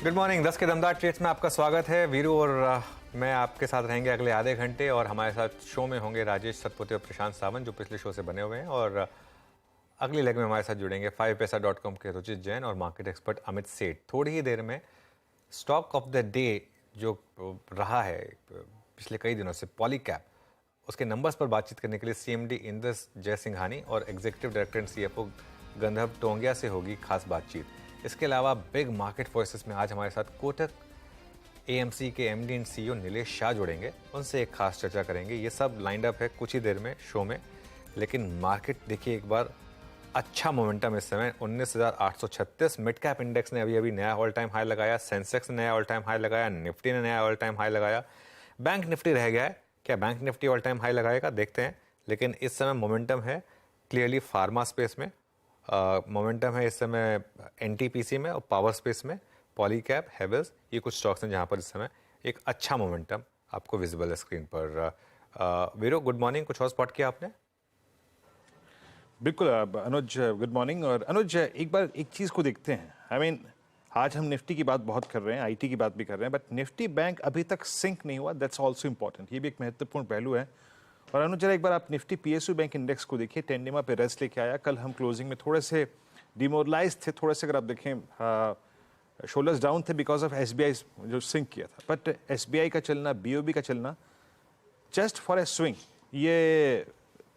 Good morning. 10 के दमदार trades में आपका स्वागत है। वीरू और मैं आपके साथ रहेंगे अगले आधे घंटे और हमारे साथ शो में होंगे राजेश सतपुते और प्रशांत सावंत जो पिछले शो से बने हुए हैं और अगली लेग में हमारे साथ जुड़ेंगे 5paisa.com के रुचित जैन और मार्केट एक्सपर्ट अमित सेठ। थोड़ी ही देर में स्टॉक ऑफ द डे जो रहा है पिछले कई दिनों से पॉलीकैब, उसके नंबर्स पर बातचीत करने के लिए सीएमडी इंद्रस जयसिंघानी और एग्जीक्यूटिव डायरेक्टर एंड सीएफओ गंधर्व टोंगिया से होगी खास बातचीत। इसके अलावा बिग मार्केट वॉइसेस में आज हमारे साथ कोटक एएमसी के MD and CEO Nilesh Shah जुड़ेंगे, उनसे एक खास चर्चा करेंगे। ये सब लाइंड अप है कुछ ही देर में शो में। लेकिन मार्केट देखिए एक बार, अच्छा मोमेंटम इस समय 19,836। मिड कैप इंडेक्स ने अभी अभी नया ऑल टाइम हाई लगाया, सेंसेक्स ने नया ऑल टाइम हाई लगाया, निफ्टी ने नया ऑल टाइम हाई लगाया, बैंक निफ्टी रह गया है। क्या bank Nifty all time high लगाएगा, देखते हैं। लेकिन इस समय मोमेंटम है क्लियरली फार्मा स्पेस में, मोमेंटम है इस समय एनटीपीसी में और पावर स्पेस में, पॉलीकैब, हेवेल्स, ये कुछ स्टॉक्स हैं जहां पर इस समय एक अच्छा मोमेंटम आपको विजिबल है स्क्रीन पर। वीरो गुड मॉर्निंग, कुछ और स्पॉट किया आपने? बिल्कुल अनुज, गुड मॉर्निंग। और अनुज, एक बार एक चीज़ को देखते हैं। आई मीन आज हम निफ्टी की बात बहुत कर रहे हैं, आईटी की बात भी कर रहे हैं, बट निफ्टी बैंक अभी तक सिंक नहीं हुआ। दैट्स ऑल्सो इंपॉर्टेंट, ये भी एक महत्वपूर्ण पहलू है। और अनुज जरा एक बार आप निफ्टी पीएसयू बैंक इंडेक्स को देखिए, टेंडिमा पे रेस्ट लेके आया। कल हम क्लोजिंग में थोड़े से डिमोरलाइज थे, थोड़े से अगर आप देखें शोल्डर्स डाउन थे बिकॉज ऑफ एसबीआई जो सिंक किया था। बट एसबीआई का चलना, बीओबी का चलना, जस्ट फॉर ए स्विंग, ये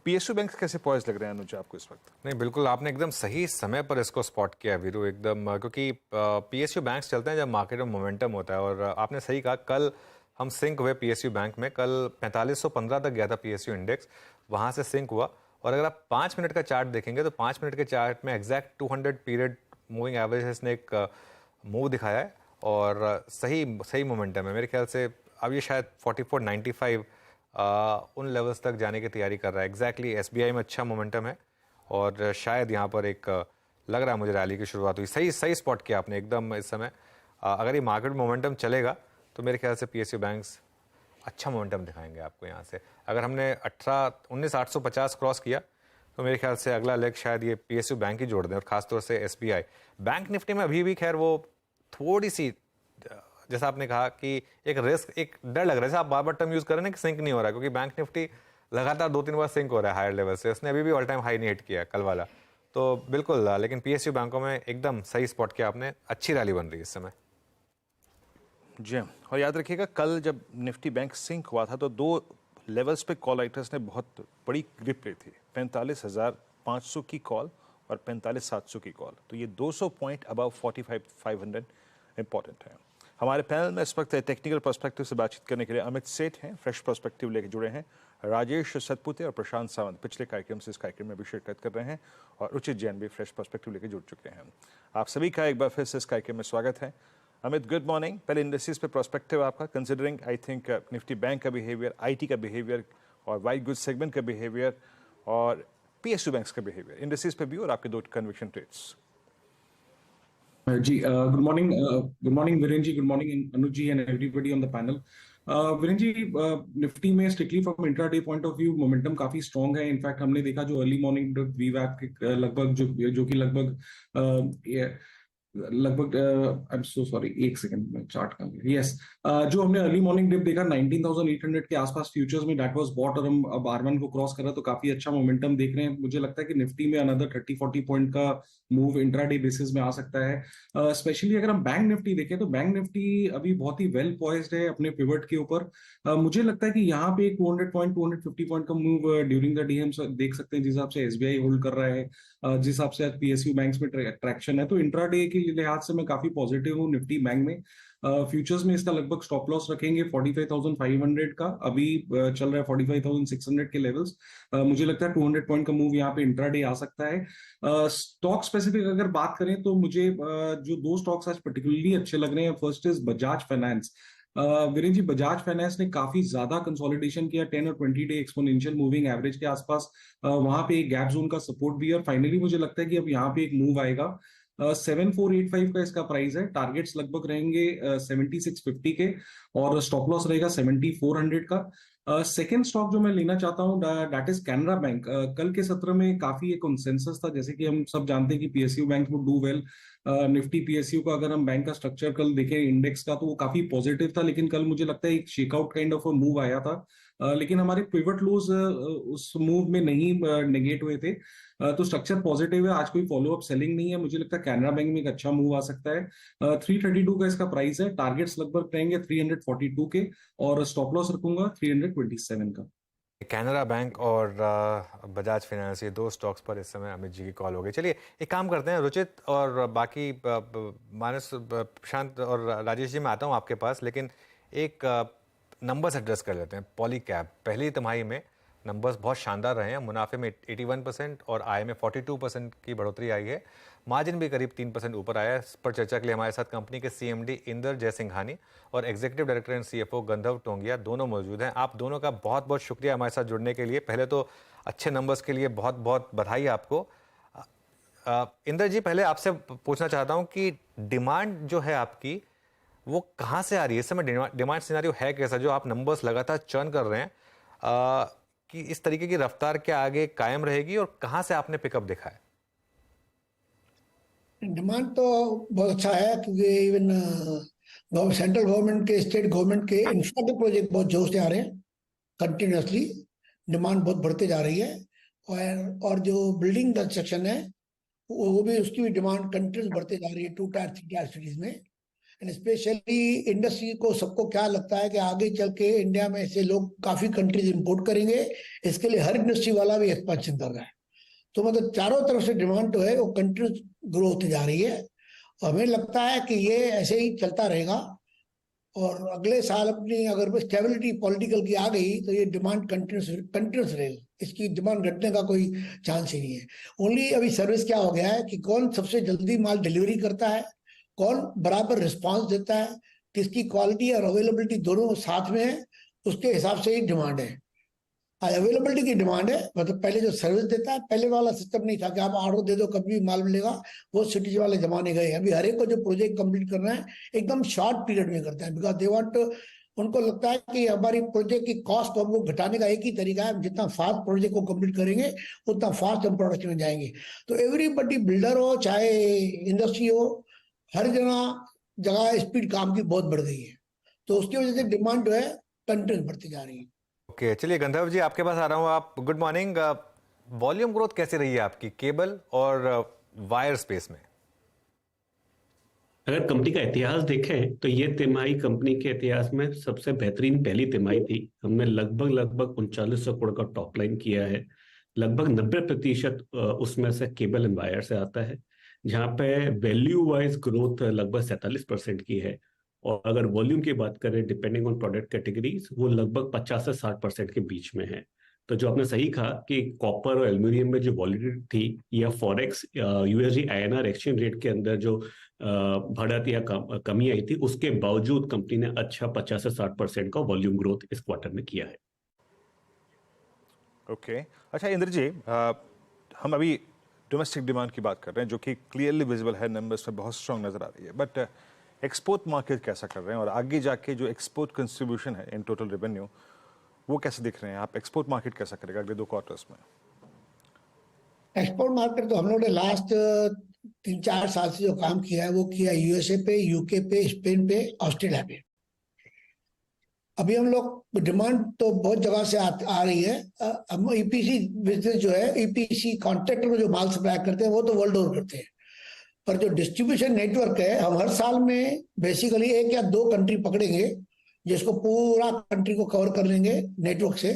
पीएसयू बैंक कैसे पॉइज लग रहे हैं अनुज आपको इस वक्त? नहीं, बिल्कुल आपने एकदम सही समय पर इसको स्पॉट किया वीरू, एकदम, क्योंकि पीएसयू बैंक्स चलते हैं जब मार्केट में मोमेंटम होता है। और आपने सही कहा, कल हम सिंक हुए पीएसयू बैंक में। कल 4515 तक गया था पीएसयू इंडेक्स, वहां से सिंक हुआ। और अगर आप 5 मिनट का चार्ट देखेंगे तो 5 मिनट के चार्ट में एग्जैक्ट 200 पीरियड मूविंग एवरेज ने एक मूव दिखाया है और सही मोमेंटम है। मेरे ख्याल से अब ये शायद 4495 उन लेवल्स तक जाने की तैयारी कर रहा है। एग्जैक्टली एसबीआई में अच्छा मोमेंटम है और शायद यहाँ पर एक लग रहा है मुझे रैली की शुरुआत हुई। सही स्पॉट किया आपने एकदम इस समय। अगर ये मार्केट मोमेंटम चलेगा तो मेरे ख्याल से पीएसयू बैंक्स अच्छा मोमेंटम दिखाएंगे आपको यहाँ से। अगर हमने 19,850 क्रॉस किया तो मेरे ख्याल से अगला लेग शायद ये पीएसयू बैंक ही जोड़ दें, और खासतौर से एसबीआई बैंक। निफ्टी में अभी भी खैर वो थोड़ी सी, जैसा आपने कहा कि एक रिस्क, एक डर लग रहा है। जैसे आप बार बार टर्म यूज कर रहे हैं ना कि सिंक नहीं हो रहा है, क्योंकि बैंक निफ्टी लगातार 2-3 बार सिंक हो रहा है हायर लेवल से। उसने अभी भी ऑल टाइम हाई नहीं हिट किया कल वाला, तो बिल्कुल। लेकिन पीएसयू बैंकों में एकदम सही स्पॉट किया आपने, अच्छी रैली बन रही है इस समय। जी, और याद रखिएगा कल जब निफ्टी बैंक सिंक हुआ था तो 2 लेवल्स पे कॉल राइटर्स ने बहुत बड़ी ग्रिप ली थी, 45,500 की कॉल और 45,700 की कॉल। तो ये 200 पॉइंट अबव 45,500 इंपॉर्टेंट है। हमारे पैनल में इस वक्त टेक्निकल पर्सपेक्टिव से बातचीत करने के लिए अमित सेठ हैं, फ्रेश पर्सपेक्टिव लेके जुड़े हैं। राजेश सतपुते और प्रशांत सावंत पिछले कार्यक्रम से इस कार्यक्रम में भी शिरकत कर रहे हैं और रुचित जैन भी फ्रेश पर्सपेक्टिव लेके जुड़ चुके हैं। आप सभी का एक बार फिर से इस कार्यक्रम में स्वागत है। Amit, good morning. पहले इंडस्ट्रीज पे पर्सपेक्टिव आपका, considering I think Nifty bank का बिहेवियर, आईटी का बिहेवियर और वाइट गुड सेगमेंट का बिहेवियर और पीएसयू बैंक्स का बिहेवियर, इंडस्ट्रीज पे भी और आपके 2 कन्विक्शन ट्रेड्स। जी, good morning Viren ji, good morning Anuj ji and everybody on the panel. Viren ji, Nifty में strictly from intraday point of view momentum काफी स्ट्रांग है। इनफैक्ट हमने देखा जो अर्ली मॉर्निंग वीवैप के लगभग जो कि लगभग आई एम सो सॉरी, एक सेकंड में चार्ट का, यस, जो हमने अर्ली मॉर्निंग डिप देखा 19,800 के आसपास फ्यूचर्स में, दैट वाज बॉट, और हम अब R1 को क्रॉस कर रहा, तो काफी अच्छा मोमेंटम देख रहे हैं। मुझे लगता है कि निफ्टी में अनदर 30-40 पॉइंट का मूव इंट्राडे बेसिस में आ सकता है। स्पेशली अगर हम बैंक निफ्टी देखें तो बैंक निफ्टी अभी बहुत ही वेल पॉइज्ड है अपने पिवट के ऊपर। मुझे लगता है कि यहाँ पे 200 पॉइंट 250 पॉइंट का मूव ड्यूरिंग द डे हम देख सकते हैं, जिस हिसाब से एसबीआई होल्ड कर रहा है, जिस हिसाब से आज पीएसयू बैंक्स में ट्रैक्शन है। तो इंट्राडे के लिहाज से मैं काफी पॉजिटिव हूँ निफ्टी बैंक में। फ्यूचर्स में इसका लगभग स्टॉप लॉस रखेंगे 45,500 का, अभी चल रहा है 45,600 के लेवल्स। मुझे लगता है 200 पॉइंट का मूव यहाँ पे इंट्राडे आ सकता है। स्टॉक स्पेसिफिक अगर बात करें तो मुझे जो 2 स्टॉक्स आज पर्टिकुलरली अच्छे लग रहे हैं, first is Bajaj Finance. Viren ji, Bajaj Finance ने काफी ज्यादा कंसोलिडेशन किया 10 और 20 डे एक्सपोनेंशियल मूविंग एवरेज के आसपास। वहां पे एक गैप जोन का सपोर्ट भी है, और फाइनली मुझे लगता है कि अब यहाँ पे एक मूव आएगा। 7485 का इसका प्राइस है, टारगेट्स लगभग रहेंगे 7650 के, और स्टॉप लॉस रहेगा 7400 का। सेकेंड स्टॉक जो मैं लेना चाहता हूँ दैट इज कैनरा बैंक। कल के सत्र में काफी एक कंसेंसस था, जैसे कि हम सब जानते हैं कि PSU bank would do well. Nifty PSU का अगर हम बैंक का स्ट्रक्चर कल देखें इंडेक्स का, तो वो काफी पॉजिटिव था, लेकिन कल मुझे लगता है एक शेकआउट काइंड ऑफ मूव आया था। लेकिन हमारे पिवट लोज उस मूव में नहीं नेगेट हुए थे। तो स्ट्रक्चर पॉजिटिव है, आज कोई फॉलो अप सेलिंग नहीं है। मुझे लगता है कैनरा बैंक में एक अच्छा मूव आ सकता है। 332 का इसका प्राइस है, टारगेट्स लगभग रहेंगे 342 के, और स्टॉप लॉस रखूंगा 327 का। कैनरा बैंक और बजाज फाइनेंस, ये दो स्टॉक्स पर इस समय अमित जी की कॉल हो गई। चलिए एक काम करते हैं, रुचित और बाकी मानस, प्रशांत और राजेश जी, मैं आता हूँ आपके पास, लेकिन एक नंबर्स एड्रेस कर लेते हैं। पॉली कैब पहली तिमाही में नंबर्स बहुत शानदार रहे हैं। मुनाफे में 81% और आय में 42% की बढ़ोतरी आई है। मार्जिन भी करीब 3% ऊपर आया है। इस पर चर्चा के लिए हमारे साथ कंपनी के सीएमडी इंदर जयसिंघानी और एग्जीक्यूटिव डायरेक्टर एंड सीएफओ गंधर्व टोंगिया दोनों मौजूद हैं। आप दोनों का बहुत बहुत शुक्रिया हमारे साथ जुड़ने के लिए। पहले तो अच्छे नंबर्स के लिए बहुत बहुत बधाई आपको। इंदर जी, पहले आपसे पूछना चाहता हूँ कि डिमांड जो है आपकी, वो कहाँ से आ रही है इस समय? डिमांड सिनेरियो है कैसा, जो आप नंबर्स लगातार चर्न कर रहे हैं, कि इस तरीके की रफ्तार के आगे कायम रहेगी, और कहाँ से आपने पिकअप देखा है? डिमांड तो बहुत अच्छा है, क्योंकि इवन सेंट्रल गवर्नमेंट के, स्टेट गवर्नमेंट के इंफ्रास्ट्रक्चर प्रोजेक्ट बहुत जोर से आ रहे हैं। कंटिन्यूसली डिमांड बहुत बढ़ते जा रही है। और जो बिल्डिंग कंस्ट्रक्शन है, वो भी, उसकी भी डिमांड कंटिन्यूस बढ़ते जा रही है 2 टायर 3 टायर सिटीज में। एंड स्पेशली इंडस्ट्री को, सबको क्या लगता है कि आगे चल के इंडिया में से लोग काफी कंट्रीज इंपोर्ट करेंगे। इसके लिए हर इंडस्ट्री वाला भी एक्सपेंशन कर रहा है। तो मतलब चारों तरफ से डिमांड जो है वो कंटिन्यूस ग्रो होती जा रही है। और हमें लगता है कि ये ऐसे ही चलता रहेगा, और अगले साल अपनी अगर स्टेबिलिटी पॉलिटिकल की आ गई तो ये डिमांड कंटिन्यूस रहेगी। इसकी डिमांड घटने का कोई चांस ही नहीं है। ओनली अभी सर्विस क्या हो गया है कि कौन सबसे जल्दी माल डिलीवरी करता है, कौन बराबर रिस्पांस देता है, किसकी क्वालिटी और अवेलेबिलिटी दोनों साथ में है, उसके हिसाब से ही डिमांड है। अवेलेबिलिटी की डिमांड है, मतलब पहले जो सर्विस देता है, पहले वाला सिस्टम नहीं था कि आप ऑर्डर दे दो कभी भी माल मिलेगा, वो सिटीज वाले जमाने गए। अभी हर एक को जो प्रोजेक्ट कंप्लीट करना है एकदम शॉर्ट पीरियड में करते हैं, बिकॉज दे वांट, उनको लगता है कि हमारी प्रोजेक्ट की कॉस्ट हमको घटाने का एक ही तरीका है, जितना फास्ट प्रोजेक्ट को कंप्लीट करेंगे उतना फास्ट हम प्रोडक्शन में जाएंगे। तो एवरीबडी, बिल्डर हो चाहे इंडस्ट्री हो, हर जगह स्पीड काम की बहुत बढ़ गई है। तो उसकी वजह से डिमांड जो है कंटिन्यूस बढ़ती जा रही है। ओके, चलिए गंधर्व जी आपके पास आ रहा हूँ। आप, गुड मॉर्निंग। वॉल्यूम ग्रोथ कैसी रही है आपकी केबल और वायर स्पेस में? अगर कंपनी का इतिहास देखें तो ये तिमाही कंपनी के इतिहास में सबसे बेहतरीन पहली तिमाही थी। हमने लगभग 3900 करोड़ का टॉप लाइन किया है। लगभग 90% उसमें से केबल एंड वायर से आता है, जहाँ पे वैल्यू वाइज ग्रोथ लगभग 47% की है। और अगर वॉल्यूम की बात करें, डिपेंडिंग ऑन प्रोडक्ट कैटेगरीज, वो लगभग 50 से 60% के बीच में है। तो जो आपने सही कहा कि कॉपर और एल्यूमिनियम में जो वॉलीटिलिटी थी, या forex USD INR exchange rate के अंदर जो बढ़त या कमी आई थी, उसके बावजूद कंपनी ने अच्छा 50 से 60% का वॉल्यूम ग्रोथ इस क्वार्टर में किया है। ओके अच्छा इंद्र जी, हम अभी डोमेस्टिक डिमांड की बात कर रहे हैं, जो कि क्लियरली विजिबल है, नंबर्स में बहुत स्ट्रांग नजर आ रही है। बट एक्सपोर्ट मार्केट कैसा कर रहे हैं, और आगे जाके जो एक्सपोर्ट कंट्रीब्यूशन है इन टोटल रेवेन्यू, वो कैसे दिख रहे हैं? आप एक्सपोर्ट मार्केट कैसा करेगा अगले 2 क्वार्टर्स में? एक्सपोर्ट मार्केट तो हम लोगों ने लास्ट 3-4 साल से जो काम किया है वो किया यूएसए पे, यूके पे, स्पेन पे, ऑस्ट्रेलिया पे। अभी हम लोग, डिमांड तो बहुत जगह से आ रही है। हम ईपीसी बिजनेस जो है, ईपीसी कॉन्ट्रैक्टर को जो माल सप्लाई करते हैं वो तो वर्ल्ड ओवर करते हैं, पर जो डिस्ट्रीब्यूशन नेटवर्क है, हम हर साल में बेसिकली 1 या 2 कंट्री पकड़ेंगे जिसको पूरा कंट्री को कवर कर लेंगे नेटवर्क से।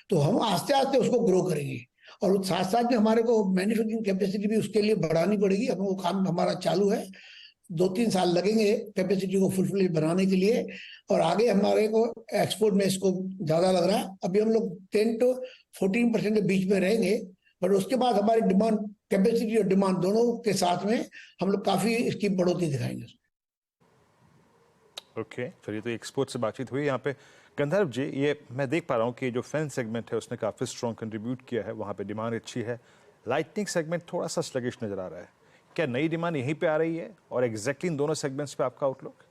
तो हम आस्ते आस्ते उसको ग्रो करेंगे, और साथ साथ में हमारे को मैन्युफैक्चरिंग कैपेसिटी भी उसके लिए बढ़ानी पड़ेगी। हमें वो काम हमारा चालू है, 2-3 साल लगेंगे कैपेसिटी को फुलफिल बनाने के लिए, और आगे हमारे को एक्सपोर्ट में इसको ज्यादा लग रहा है। अभी हम लोग 10 to 14% के बीच में रहेंगे, बट उसके बाद हमारी डिमांड, कैपेसिटी और डिमांड दोनों के साथ में हम लोग काफी इसकी बढ़ोतरी दिखाएंगे। ओके चलिए, तो एक्सपोर्ट से बातचीत हुई। यहाँ पे गंधर्व जी, ये मैं देख पा रहा हूँ कि जो फैन सेगमेंट है उसने काफ़ी स्ट्रॉन्ग कंट्रीब्यूट किया है, वहाँ पे डिमांड अच्छी है। लाइटनिंग सेगमेंट थोड़ा सा स्लगिश नजर आ रहा है, क्या नई डिमांड यहीं पे आ रही है, और एग्जैक्टली इन दोनों सेगमेंट्स पे आपका आउटलुक?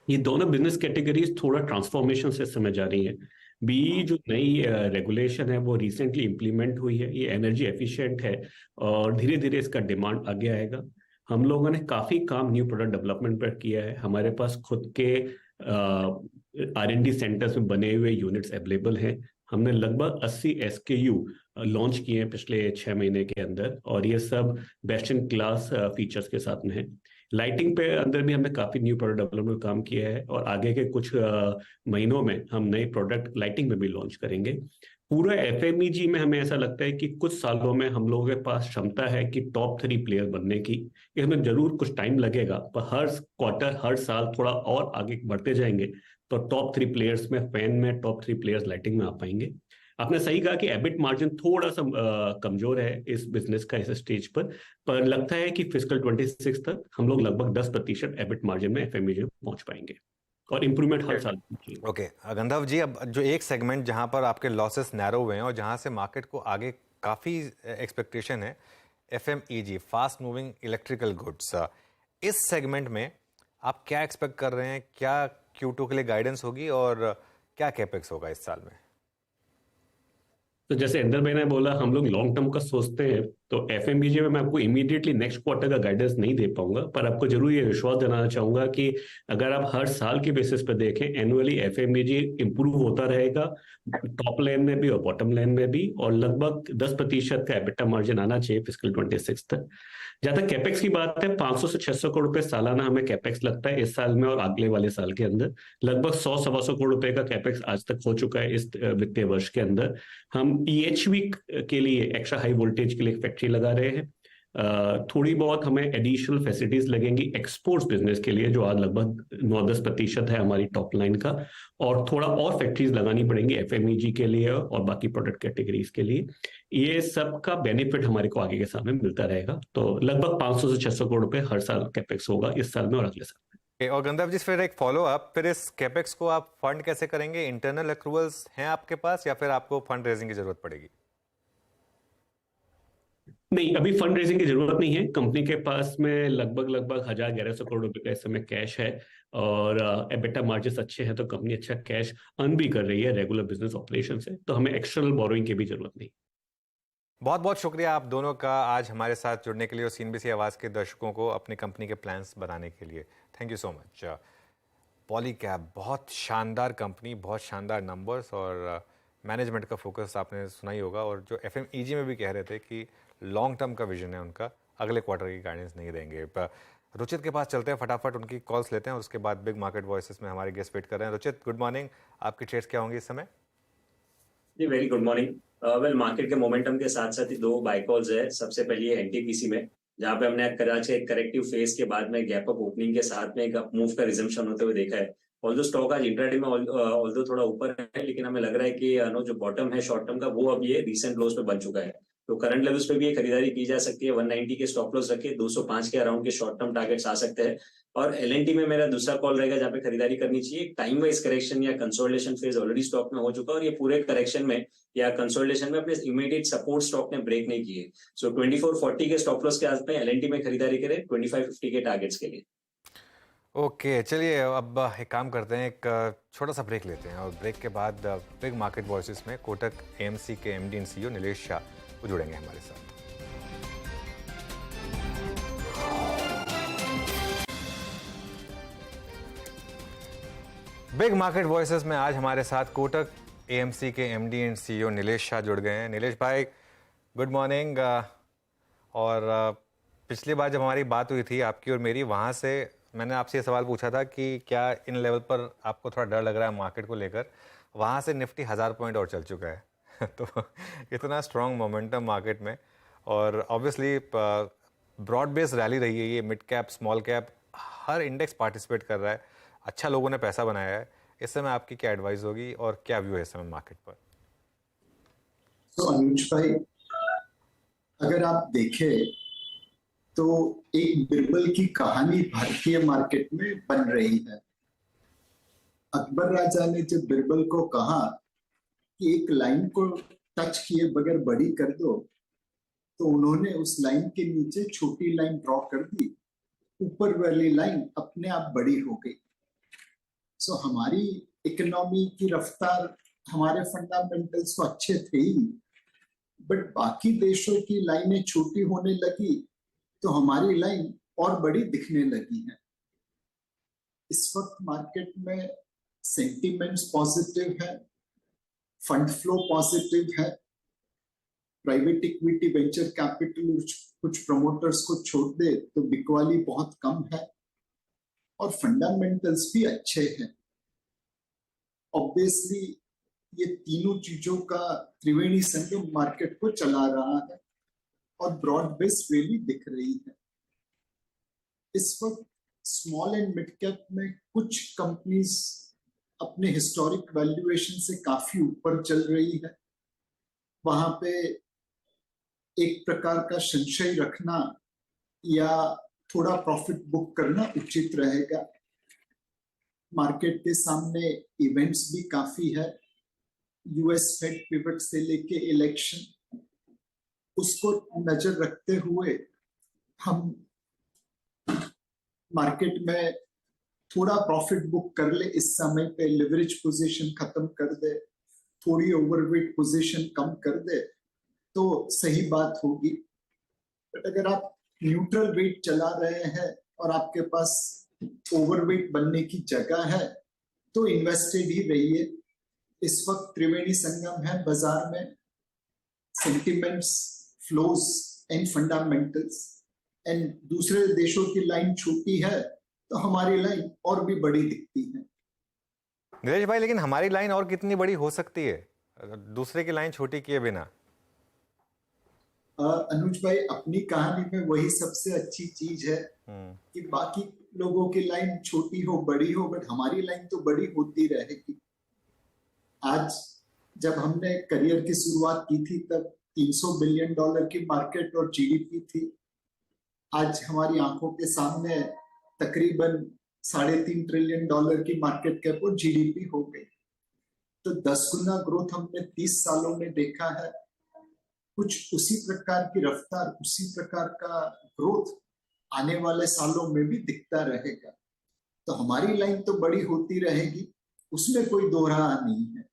ये दोनों बिजनेस कैटेगरीज थोड़ा ट्रांसफॉर्मेशन से समय जा रही है। बी जो नई रेगुलेशन है वो रिसेंटली इंप्लीमेंट हुई है, ये एनर्जी एफिशिएंट है और धीरे धीरे इसका डिमांड आगे आएगा। हम लोगों ने काफी काम न्यू प्रोडक्ट डेवलपमेंट पर किया है। हमारे पास खुद के R&D सेंटर्स में बने हुए यूनिट्स अवेलेबल हैं। हमने लगभग 80 SKU लॉन्च किए हैं पिछले 6 महीने के अंदर और ये सब बेस्ट इन क्लास फीचर्स के साथ में है। लाइटिंग पे अंदर भी हमने काफी न्यू प्रोडक्ट डेवलपमेंट काम किया है और आगे के कुछ महीनों में हम नए प्रोडक्ट लाइटिंग में भी लॉन्च करेंगे। पूरा FMEG में हमें ऐसा लगता है कि कुछ सालों में हम लोगों के पास क्षमता है कि टॉप 3 प्लेयर बनने की। इसमें जरूर कुछ टाइम लगेगा, पर हर क्वार्टर हर साल थोड़ा और आगे बढ़ते जाएंगे तो टॉप 3 प्लेयर्स में, फैन में टॉप 3 प्लेयर्स लाइटिंग में आ पाएंगे। आपने सही कहा कि एबिट मार्जिन थोड़ा सा कमजोर है इस बिजनेस का इस स्टेज पर लगता है कि फिस्कल 26 तक हम लोग लगभग 10% एबिट मार्जिन में FMEG में पहुंच पाएंगे और इंप्रूवमेंट हर साल। ओके गंधर्व जी, अब जो एक सेगमेंट जहां पर आपके लॉसेस नैरो हुए हैं और जहां से मार्केट को आगे काफ़ी एक्सपेक्टेशन है, FMEG, fast moving electrical goods, इस सेगमेंट में आप क्या एक्सपेक्ट कर रहे हैं? क्या Q2 के लिए गाइडेंस होगी और क्या कैपेक्स होगा इस साल में? तो जैसे इंदर भाई ने बोला, हम लोग लॉन्ग टर्म का सोचते हैं, तो FMEG में मैं आपको इमीडिएटली नेक्स्ट क्वार्टर का गाइडेंस नहीं दे पाऊंगा, पर आपको जरूर ये विश्वास दिलाना चाहूंगा कि अगर आप हर साल के बेसिस पे देखें, एनुअली FMEG इंप्रूव होता रहेगा, टॉप लाइन में भी और बॉटम लाइन में भी, और लगभग 10% का एबिटा मार्जिन आना चाहिए फिस्कल 26 तक। जहां तक कैपेक्स की बात है, 500 से 600 करोड़ रुपए सालाना हमें कैपेक्स लगता है इस साल में और अगले वाले साल के अंदर। लगभग 100-125 करोड़ रुपए का कैपेक्स आज तक हो चुका है इस वित्तीय वर्ष के अंदर। हम EHV के लिए, एक्स्ट्रा हाई वोल्टेज के लिए एक फैक्ट्री लगा रहे हैं। थोड़ी बहुत हमें एडिशनल फैसिलिटीज लगेंगी एक्सपोर्ट्स बिजनेस के लिए, जो आज लगभग 9-10% है हमारी टॉप लाइन का, और थोड़ा और फैक्ट्रीज लगानी पड़ेंगी FMEG के लिए और बाकी प्रोडक्ट कैटेगरीज के लिए। ये सब का बेनिफिट हमारे को आगे के साल में मिलता रहेगा। तो लगभग 500 से 600 करोड़ रुपए हर साल कैपेक्स होगा इस साल में और अगले साल में। और गंधर्व जी, फिर एक फॉलो अप, फिर इस कैपेक्स को आप फंड कैसे करेंगे? इंटरनल एक्रूवल्स हैं आपके पास या फिर आपको फंड रेजिंग की जरूरत पड़ेगी? नहीं, अभी फंड रेजिंग की जरूरत नहीं है। कंपनी के पास में लगभग 1,000-1,100 करोड़ रुपए का इस समय कैश है और एबिटा मार्जिन अच्छे हैं, तो कंपनी अच्छा कैश अर्न भी कर रही है रेगुलर बिजनेस ऑपरेशन से, तो हमें एक्सटर्नल बोरोइंग की भी जरूरत नहीं। बहुत बहुत शुक्रिया आप दोनों का आज हमारे साथ जुड़ने के लिए और CNBC आवाज़ के दर्शकों को अपनी कंपनी के प्लान्स बताने के लिए। Thank you so much. Polycab बहुत शानदार कंपनी, बहुत शानदार नंबर्स और मैनेजमेंट का फोकस आपने सुना ही होगा, और जो FMEG में भी कह रहे थे कि लॉन्ग टर्म का विजन है उनका, अगले क्वार्टर की गाइडेंस नहीं देंगे। रुचित के पास चलते हैं, फटाफट उनकी कॉल्स लेते हैं और उसके बाद बिग मार्केट वॉइसेस में हमारे गेस्ट वेट कर रहे हैं। रुचित, गुड मॉर्निंग, आपकी ट्रेड्स क्या होंगी इस समय? जी very good morning. Well, market के मोमेंटम के साथ साथ ही 2 बाय कॉल्स है। सबसे पहले ये NTPC में, जहां पे हमने कराची एक करेक्टिव फेज के बाद में गैप अप ओपनिंग के साथ में एक अप मूव का रिजम्पशन होते हुए देखा है। ऑल्दो स्टॉक आज इंट्राडे में ऑल्दो थोड़ा ऊपर है, लेकिन हमें लग रहा है कि जो बॉटम है शॉर्ट टर्म का, वो अब ये रिसेंट लोज पे बन चुका है। तो करंट लेवल्स पे भी ये खरीदारी की जा सकती है। 190 के स्टॉप लॉस रखे, 205 के अराउंड के शॉर्ट टर्म टारगेट्स आ सकते हैं। और LNT में मेरा दूसरा कॉल रहेगा जहां पे खरीदारी करनी चाहिए। टाइम वाइज करेक्शन या कंसोलिडेशन फेज ऑलरेडी स्टॉक में हो चुका है और ये पूरे करेक्शन में या कंसोलिडेशन में अपने इमीडिएट सपोर्ट स्टॉक ने ब्रेक नहीं किए। सो 2440 के स्टॉप लॉस के आस में LNT में खरीदारी करें 2550 के टारगेट्स के लिए। ओके, चलिए अब एक काम करते हैं, एक छोटा सा ब्रेक लेते हैं और ब्रेक के बाद बिग मार्केट वॉइसेस में कोटक AMC के MD and CEO Nilesh Shah वो जुड़ेंगे हमारे साथ। बिग मार्केट वॉइसेस में आज हमारे साथ कोटक AMC के MD and CEO Nilesh Shah जुड़ गए हैं। नीलेश भाई, गुड मॉर्निंग। और पिछली बार जब हमारी बात हुई थी आपकी और मेरी, वहाँ से मैंने आपसे ये सवाल पूछा था कि क्या इन लेवल पर आपको थोड़ा डर लग रहा है मार्केट को लेकर। वहाँ से निफ्टी 1000 पॉइंट और चल चुका है तो इतना स्ट्रॉन्ग मोमेंटम मार्केट में, और ऑब्वियसली ब्रॉड बेस रैली रही है ये। मिड कैप, स्मॉल कैप, हर इंडेक्स पार्टिसिपेट कर रहा है, अच्छा लोगों ने पैसा बनाया है। इस समय आपकी क्या एडवाइस होगी और क्या व्यू है इस समय मार्केट पर? तो अनुज भाई, अगर आप देखें तो एक बिरबल की कहानी भारतीय मार्केट में बन रही है। अकबर राजा ने जब बिरबल को कहा कि एक लाइन को टच किए बगैर बड़ी कर दो, तो उन्होंने उस लाइन के नीचे छोटी लाइन ड्रॉ कर दी, ऊपर वाली लाइन अपने आप बड़ी हो गई। सो हमारी इकोनॉमी की रफ्तार, हमारे फंडामेंटल्स तो अच्छे थे ही, बट बाकी देशों की लाइनें छोटी होने लगी तो हमारी लाइन और बड़ी दिखने लगी है। इस वक्त मार्केट में सेंटीमेंट्स पॉजिटिव है, फंड फ्लो पॉजिटिव है, प्राइवेट इक्विटी वेंचर कैपिटल कुछ प्रमोटर्स को छोड़ दे तो बिकवाली बहुत कम है और फंडामेंटल्स भी अच्छे हैं। ऑब्वियसली ये तीनों चीजों का त्रिवेणी संगम मार्केट को चला रहा है और ब्रॉड बेस्ड रैली दिख रही है। इस वक्त स्मॉल एंड मिड कैप में कुछ कंपनीज अपने हिस्टोरिक वैल्यूएशन से काफी ऊपर चल रही है। वहां पे एक प्रकार का संशय रखना या थोड़ा प्रॉफिट बुक करना उचित रहेगा। मार्केट के सामने इवेंट्स भी काफी है, यूएस फेड पिवट से लेके इलेक्शन, उसको नजर रखते हुए हम मार्केट में थोड़ा प्रॉफिट बुक कर ले, इस समय पे लिवरेज पोजीशन खत्म कर दे, थोड़ी ओवरवेट पोजीशन कम कर दे तो सही बात होगी। बट अगर आप न्यूट्रल वेट चला रहे हैं और आपके पास ओवरवेट बनने की जगह है तो इन्वेस्टेड ही रहिए। इस वक्त त्रिवेणी संगम है बाजार में, sentiments, flows and fundamentals, and दूसरे देशों की लाइन छोटी है तो हमारी लाइन और भी बड़ी दिखती है। नीलेश भाई, लेकिन हमारी लाइन और कितनी बड़ी हो सकती है दूसरे की लाइन छोटी किए बिना? अनुज भाई, अपनी कहानी में वही सबसे अच्छी चीज है कि बाकी लोगों की लाइन छोटी हो बड़ी हो, बट हमारी लाइन तो बड़ी होती रहेगी। आज जब हमने करियर की शुरुआत की थी तब $300 बिलियन की मार्केट और जीडीपी थी। आज हमारी आंखों के सामने तकरीबन $3.5 ट्रिलियन की मार्केट कैप और जीडीपी हो गई। तो 10 गुना ग्रोथ हमने 30 सालों में देखा है। कुछ उसी प्रकार की रफ्तार, उसी प्रकार का ग्रोथ आने वाले सालों में भी दिखता रहेगा। तो हमारी लाइन तो बड़ी होती रहेगी, उसमें कोई दो राह नहीं है।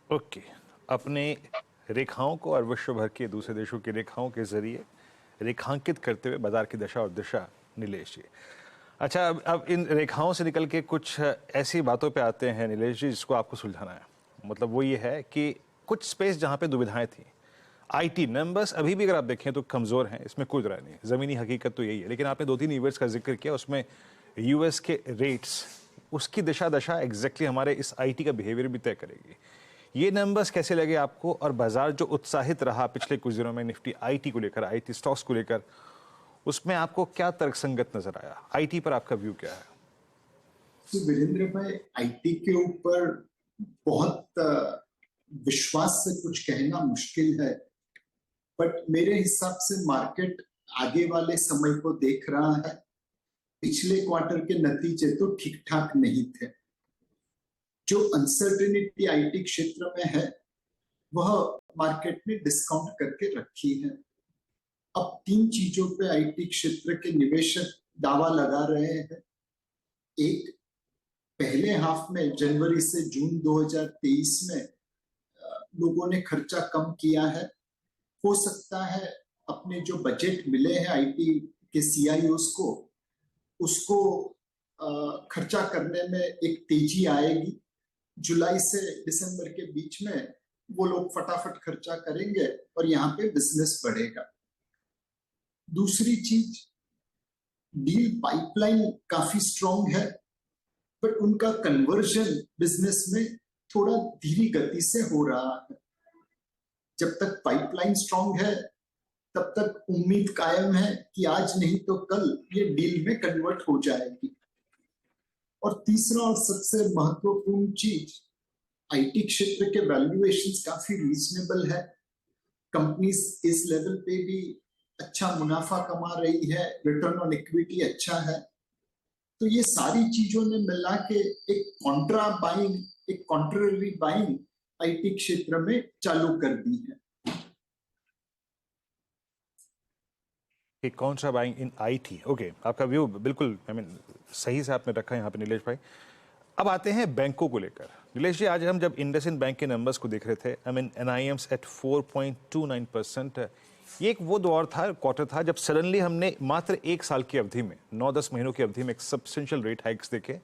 ओके, अपने रेखाओं को और विश्व भर के दूसरे देशों की रेखाओं के जरिए रेखांकित करते हुए बाजार की दशा और दिशा नीलेश जी। अच्छा, अब इन रेखाओं से निकल के कुछ ऐसी बातों पे आते हैं नीलेश जी जिसको आपको सुलझाना है। मतलब वो ये है कि कुछ स्पेस जहाँ पे दुविधाएं थी, आईटी नंबर्स अभी भी अगर आप देखें तो कमज़ोर हैं, इसमें कोई राय नहीं, ज़मीनी हकीकत तो यही है। लेकिन आपने 2-3 इवेंट्स का जिक्र किया, उसमें यूएस के रेट्स, उसकी दिशा दशा एग्जैक्टली हमारे इस आईटी का बिहेवियर भी तय करेगी। ये नंबर्स कैसे लगे आपको, और बाजार जो उत्साहित रहा पिछले कुछ दिनों में निफ्टी आईटी को लेकर, आईटी स्टॉक्स को लेकर, उसमें आपको क्या तर्कसंगत नजर आया? आईटी पर आपका व्यू क्या है? तो वीरेंद्र भाई, आईटी के ऊपर बहुत विश्वास से कुछ कहना मुश्किल है, बट मेरे हिसाब से मार्केट आगे वाले समय को देख रहा है। पिछले क्वार्टर के नतीजे तो ठीक ठाक नहीं थे। जो अनसर्टेनिटी आईटी क्षेत्र में है वह मार्केट ने डिस्काउंट करके रखी है। अब 3 चीजों पे आईटी क्षेत्र के निवेशक दावा लगा रहे हैं। एक, पहले हाफ में जनवरी से जून 2023 में लोगों ने खर्चा कम किया है। हो सकता है अपने जो बजट मिले हैं आईटी के सीआईओस को, उसको खर्चा करने में एक तेजी आएगी। जुलाई से दिसंबर के बीच में वो लोग फटाफट खर्चा करेंगे और यहाँ पे बिजनेस बढ़ेगा। दूसरी चीज, डील पाइपलाइन काफी स्ट्रॉन्ग है, बट उनका कन्वर्जन बिजनेस में थोड़ा धीमी गति से हो रहा है। जब तक पाइपलाइन स्ट्रॉन्ग है तब तक उम्मीद कायम है कि आज नहीं तो कल ये डील में कन्वर्ट हो जाएगी। और तीसरा और सबसे महत्वपूर्ण चीज, आईटी क्षेत्र के वैल्यूएशंस काफी रीजनेबल है। कंपनीज इस लेवल पे भी अच्छा मुनाफा कमा रही है, रिटर्न ऑन इक्विटी अच्छा है। तो ये सारी चीजों ने मिला के एक कॉन्ट्रा बाइंग, एक कॉन्ट्ररी बाइंग आईटी क्षेत्र में चालू कर दी है। कि कौन सा बाइंग इन आईटी। ओके, आपका व्यू बिल्कुल सही से आपने रखा है यहाँ पे नीलेश भाई। अब आते हैं बैंकों को लेकर। नीलेश जी, आज हम जब इंडसइंड बैंक के नंबर्स को देख रहे थे, एनआईएम्स एट 4.29%, ये एक वो दौर था, क्वार्टर था, जब सडनली हमने मात्र 1 साल की अवधि में, 9-10 महीनों की अवधि में एक सब्सटेंशियल रेट हाइक्स देखे,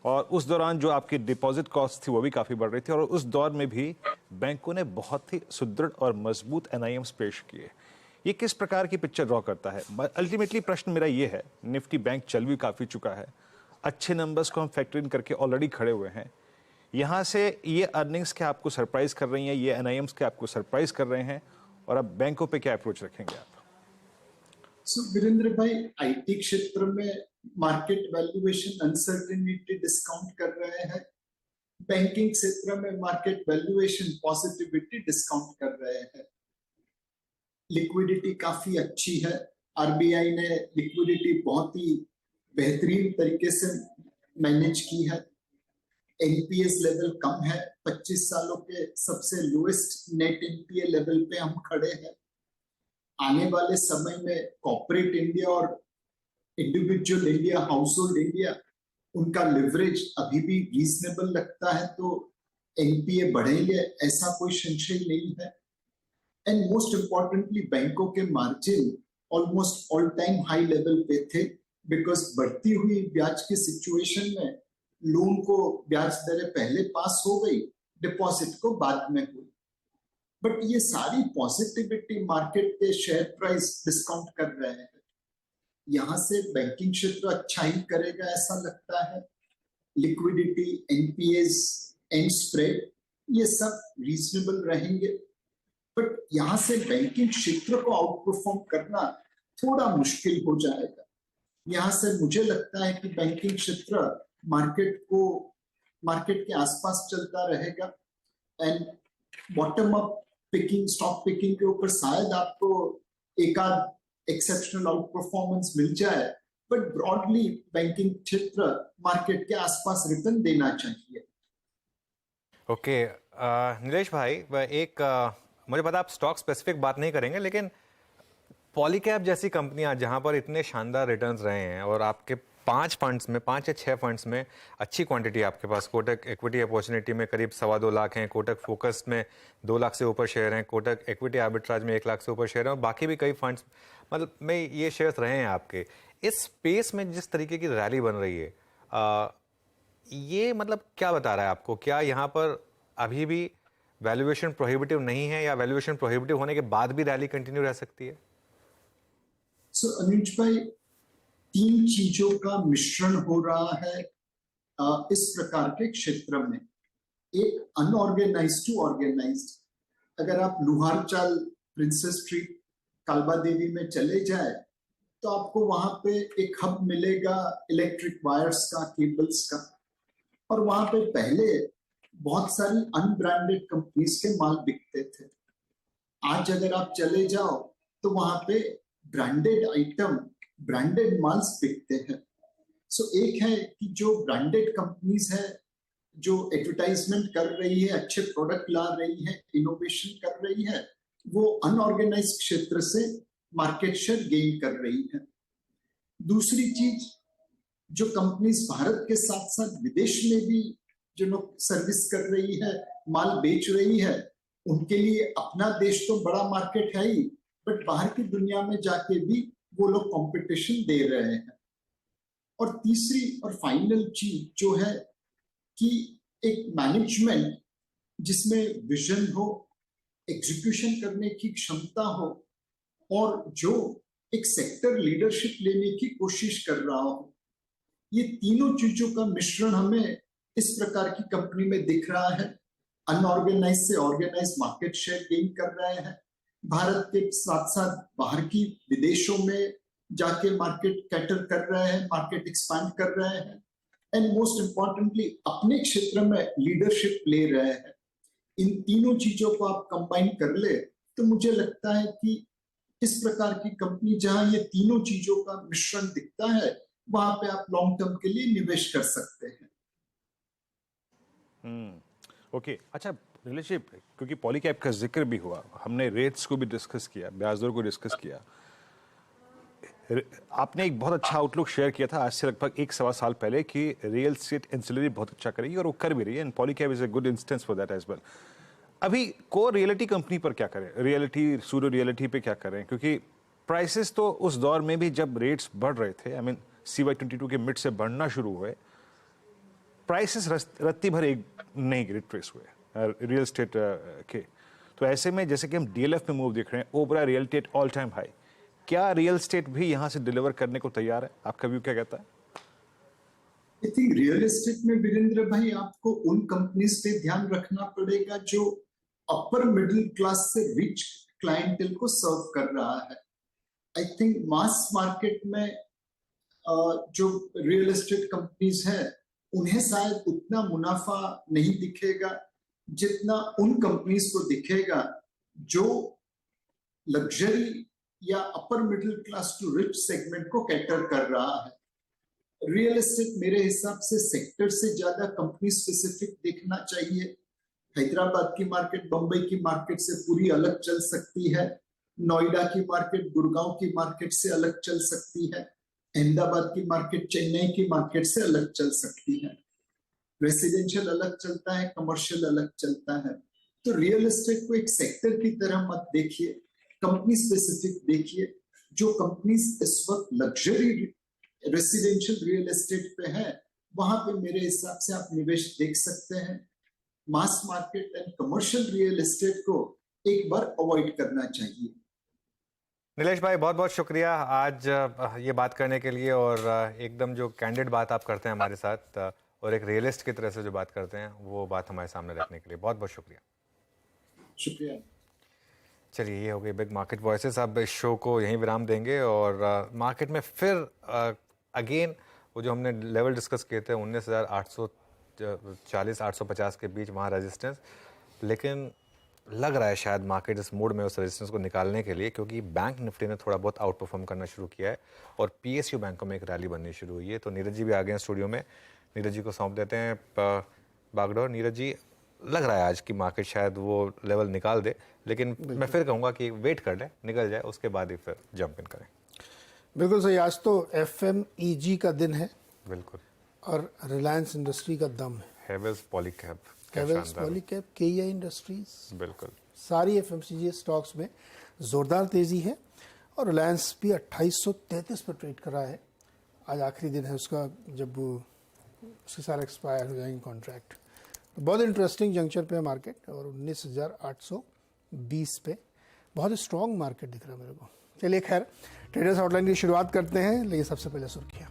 और उस दौरान जो आपकी डिपॉजिट कॉस्ट थी वो भी काफ़ी बढ़ रही थी, और उस दौर में भी बैंकों ने बहुत ही सुदृढ़ और मजबूत एनआईएम्स पेश किए। ये किस प्रकार की पिक्चर ड्रॉ करता है? अल्टीमेटली प्रश्न मेरा ये है, निफ्टी बैंक चल भी काफ़ी चुका है, अच्छे नंबर्स को हम फैक्टर इन करके ऑलरेडी खड़े हुए हैं, यहाँ से ये अर्निंग्स क्या आपको सरप्राइज कर रही हैं, ये एनआईएम्स क्या आपको सरप्राइज कर रहे हैं, और अब बैंकों पे क्या अप्रोच रखेंगे आप? वीरेंद्र भाई, आईटी क्षेत्र में मार्केट वैल्यूएशन अनसर्टेनिटी डिस्काउंट कर रहे हैं, बैंकिंग क्षेत्र में मार्केट वैल्यूएशन पॉजिटिविटी डिस्काउंट कर रहे हैं। लिक्विडिटी काफी अच्छी है, आरबीआई ने लिक्विडिटी बहुत ही बेहतरीन तरीके से मैनेज की है। एनपीएस लेवल कम है, 25 सालों के सबसे लोएस्ट नेट एनपीए लेवल पे हम खड़े हैं। आने वाले समय में कॉर्पोरेट इंडिया और individual India, house hold India, उनका लिवरेज अभी भी रीजनेबल लगता है, तो एनपीए बढ़ेंगे ऐसा कोई संशय नहीं है। एंड मोस्ट इंपॉर्टेंटली, बैंकों के margin almost all time high level पे थे, बिकॉज बढ़ती हुई ब्याज की सिचुएशन में लोन को ब्याज दरें पहले पास हो गई, डिपॉजिट को बाद में हुई। बट ये सारी पॉजिटिविटी मार्केट के शेयर प्राइस डिस्काउंट कर रहे हैं। यहां से बैंकिंग क्षेत्र अच्छा ही करेगा ऐसा लगता है। लिक्विडिटी, एनपीएस एंड स्प्रेड, ये सब रीजनेबल रहेंगे। बट यहां से बैंकिंग क्षेत्र को आउट परफॉर्म करना थोड़ा मुश्किल हो जाएगा। यहां से मुझे लगता है कि बैंकिंग क्षेत्र मार्केट के आसपास चलता रहेगा, and bottom up picking, stock picking के ऊपर शायद आपको एक आध एक्सेप्शनल आउट परफॉर्मेंस मिल जाए, बट ब्रॉडली बैंकिंग क्षेत्र मार्केट के आसपास रिटर्न देना चाहिए। ओके, नीलेश भाई, मुझे पता आप स्टॉक स्पेसिफिक बात नहीं करेंगे, लेकिन पॉलीकैब जैसी कंपनियां जहां पर इतने शानदार रिटर्न्स रहे हैं, और आपके 5 या 6 फंड्स में अच्छी क्वांटिटी आपके पास, कोटक इक्विटी अपॉर्चुनिटी में करीब 2.25 लाख हैं, कोटक फोकस में 2 लाख से ऊपर शेयर हैं, कोटक इक्विटी आर्बिट्राज में 1 लाख से ऊपर शेयर हैं, और बाकी भी कई फंड्स मतलब में ये शेयर्स रहे हैं आपके। इस स्पेस में जिस तरीके की रैली बन रही है, ये मतलब क्या बता रहा है आपको? क्या यहाँ पर अभी भी वैल्यूएशन प्रोहिबिटिव नहीं है, या वैल्यूएशन प्रोहिबिटिव होने के बाद भी रैली कंटिन्यू रह सकती है? अनुज भाई, 3 चीजों का मिश्रण हो रहा है इस प्रकार के क्षेत्र में। एक, अनऑर्गेनाइज्ड टू ऑर्गेनाइज्ड। अगर आप लोहारचाल, प्रिंसेस स्ट्रीट, कालबा देवी में चले जाए तो आपको वहां पे एक हब मिलेगा इलेक्ट्रिक वायर्स का, केबल्स का, और वहां पे पहले बहुत सारी अनब्रांडेड कंपनीज के माल बिकते थे। आज अगर आप चले जाओ तो वहां पे ब्रांडेड आइटम, ब्रांडेड माल्स बिकते हैं। सो एक है कि जो ब्रांडेड कंपनीज है, जो एडवर्टाइजमेंट कर रही है, अच्छे प्रोडक्ट ला रही है, इनोवेशन कर रही है, वो अनऑर्गेनाइज्ड क्षेत्र से मार्केट शेयर गेन कर रही है। दूसरी चीज, जो कंपनीज भारत के साथ साथ विदेश में भी जो लोग सर्विस कर रही है, माल बेच रही है, उनके लिए अपना देश तो बड़ा मार्केट है ही, बट बाहर की दुनिया में जाके भी वो लोग कंपटीशन दे रहे हैं। और तीसरी और फाइनल चीज जो है कि एक मैनेजमेंट जिसमें विजन हो, एग्जीक्यूशन करने की क्षमता हो, और जो एक सेक्टर लीडरशिप लेने की कोशिश कर रहा हो, ये तीनों चीजों का मिश्रण हमें इस प्रकार की कंपनी में दिख रहा है। अनऑर्गेनाइज से ऑर्गेनाइज मार्केट शेयर गेन कर रहे हैं, भारत के साथ साथ बाहर की विदेशों में जाके मार्केट कैटर कर रहे हैं, मार्केट एक्सपांड कर रहे हैं, एंड मोस्ट इंपॉर्टेंटली अपने क्षेत्र में लीडरशिप ले रहे हैं। इन तीनों चीजों को आप कंबाइन कर ले तो मुझे लगता है कि इस प्रकार की कंपनी जहां ये तीनों चीजों का मिश्रण दिखता है, वहां पे आप लॉन्ग टर्म के लिए निवेश कर सकते हैं। ओके, अच्छा नीलेश जी, क्योंकि पॉलीकैब का जिक्र भी हुआ, हमने रेट्स को भी डिस्कस किया, ब्याज दर को डिस्कस किया, आपने एक बहुत अच्छा आउटलुक शेयर किया था आज से लगभग 1-1.25 साल पहले कि रियल एस्टेट एंसिलरी बहुत अच्छा करेगी और वो कर भी रही है, and Polycab is a good instance for that as well. अभी कोर रियलिटी कंपनी पर क्या करें, रियलिटी सूडो रियलिटी पे क्या करें, क्योंकि प्राइसेस तो उस दौर में भी जब रेट्स बढ़ रहे थे, आई मीन CY22 के मिड से बढ़ना शुरू हुए, प्राइसेस रत्ती भर एक नहीं रिट्रेस हुए रियल एस्टेट के। तो ऐसे में जैसे कि हम DLF में मूव देख रहे हैं, Obra real estate all time high, क्या रियल एस्टेट भी यहां से डिलीवर करने को तैयार है? आपका व्यू क्या कहता है? आई थिंक रियल एस्टेट में वीरेंद्र भाई आपको उन कंपनीज पे ध्यान रखना पड़ेगा जो अपर मिडिल क्लास से रिच क्लाइंटेल को सर्व कर रहा है। आई थिंक मास मार्केट में जो रियल एस्टेट कंपनीज है उन्हें शायद उतना मुनाफा नहीं दिखेगा जितना उन कंपनीज को दिखेगा जो लग्जरी या upper middle class to rich segment को कैटर कर रहा है। रियल एस्टेट मेरे हिसाब से सेक्टर से ज्यादा कंपनी स्पेसिफिक देखना चाहिए। हैदराबाद की मार्केट बंबई की मार्केट से पूरी अलग चल सकती है, नोएडा की मार्केट गुड़गांव की मार्केट से अलग चल सकती है, अहमदाबाद की मार्केट चेन्नई की मार्केट से अलग चल सकती है। रेसिडेंशियल अलग चलता है, कमर्शियल अलग चलता है। तो रियल एस्टेट को एक सेक्टर की तरह मत देखिए, कंपनी स्पेसिफिक देखिए। जो कंपनीज इस वक्त लग्जरी रेसिडेंशियल रियल एस्टेट पे है वहां पे मेरे हिसाब से आप निवेश देख सकते हैं। Mass market and commercial real estate को एक बार अवॉइड करना चाहिए। नीलेश भाई बहुत बहुत शुक्रिया आज ये बात करने के लिए, और एकदम जो कैंडिड बात आप करते हैं हमारे साथ, और एक रियलिस्ट की तरह से जो बात करते हैं वो बात हमारे सामने रखने के लिए बहुत बहुत शुक्रिया। शुक्रिया। चलिए, ये हो गई बिग मार्केट वॉइसेस। अब इस शो को यहीं विराम देंगे और मार्केट में फिर अगेन वो जो हमने लेवल डिस्कस किए थे 19,840-850 के बीच, वहाँ रेजिस्टेंस, लेकिन लग रहा है शायद मार्केट इस मूड में उस रेजिस्टेंस को निकालने के लिए, क्योंकि बैंक निफ्टी ने थोड़ा बहुत आउट परफॉर्म करना शुरू किया है और PSU बैंकों में एक रैली बननी शुरू हुई है। तो नीरज जी भी आ गए हैं स्टूडियो में, नीरज जी को सौंप देते हैं बागडोर। नीरज जी, लग रहा है आज की मार्केट शायद वो लेवल निकाल दे, लेकिन मैं फिर कहूँगा कि वेट कर ले, निकल जाए, उसके बाद ही फिर जंप इन करें। बिल्कुल सही। आज तो FMEG का दिन है, बिल्कुल, और रिलायंस इंडस्ट्री का दम है। हैवेल्स पॉलीकैब, हैवेल्स पॉलीकैब, KEI इंडस्ट्रीज, बिल्कुल सारी FMCG स्टॉक्स में जोरदार तेजी है, और रिलायंस भी 2833 पर ट्रेड कर रहा है। आज आखिरी दिन है उसका, जब उसके सारे एक्सपायर हो जाएंगे कॉन्ट्रैक्ट। तो बहुत इंटरेस्टिंग जंक्चर पे है मार्केट, और 19,820 पे बहुत ही स्ट्रॉन्ग मार्केट दिख रहा है मेरे को। चलिए खैर, ट्रेडर्स आउटलाइन की शुरुआत करते हैं, लेकिन सबसे पहले सुर्खियाँ।